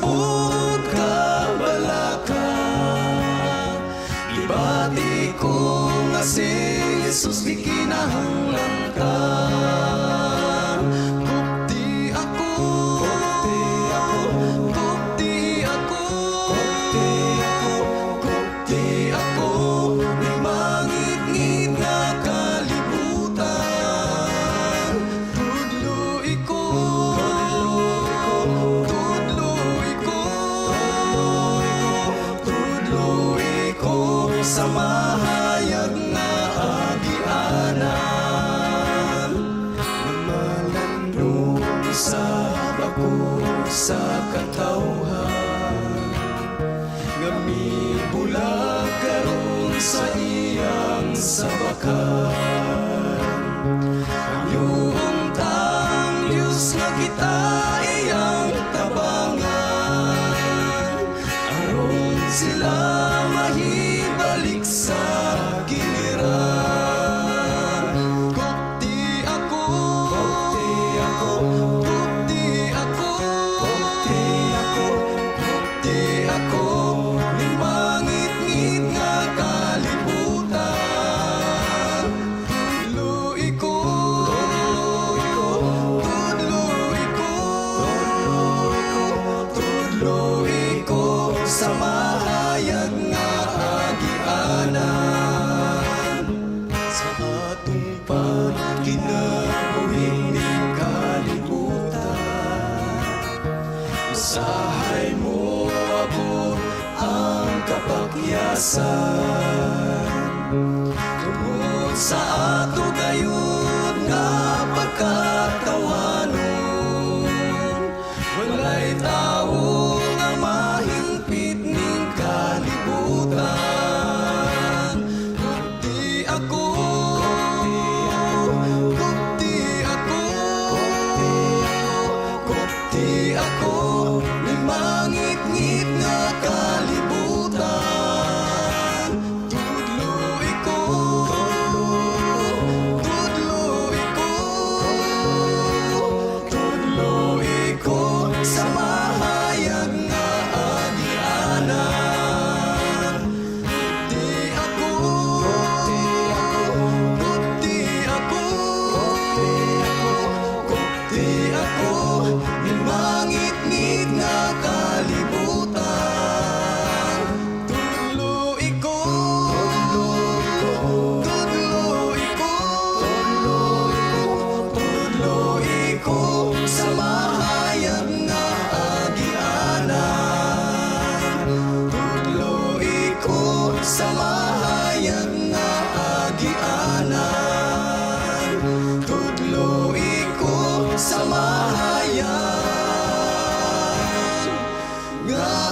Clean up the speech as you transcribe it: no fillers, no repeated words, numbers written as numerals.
sapod kabalaka. Ibati ko nga si Jesus di kinahanglan ka. Kupti ako, kupti ako, kupti ako, kupti ako, may mangit-ngit nga kalibutan. Tudloy ko, tudloy ko, tudloy ko sa mahayag nga agianan. Namalandong sa bako sa katawhan, ngami bulag karon sa iyang sabakan. Ang iyong tang Diyos nga kita iyang tabangan, aron sila mahibalik sa giliran. Kupti ako, kupti ako, kupti ako, kupti ako, kupti ako, may mangit-ngit nga kalibutan. Tudloy ko, tudloy ko, tudloy ko sa mahayag nga agianan. Sa atong pagkinabuhing ning kalibutan, usahay mo abot ang kapakyasan. Tungod sa ato gayud nga pagkatawanon, walay tawo nga mahingpit ning kalibutan. Kupti ako, kupti ako, kupti ako, may mangit-ngit nga kalibutan. Tudloy ko, tudloy ko, tudloy ko sa mahayag nga agianan. Kupti ako, kupti ako, kupti ako, may mangit-ngit nga kalibutan. Tudloy ko, tudloy ko, tudloy ko sa mahayag nga agianan. Tudloy ko sa mahayag nga agianan. Tudloy ko sa mahayag nga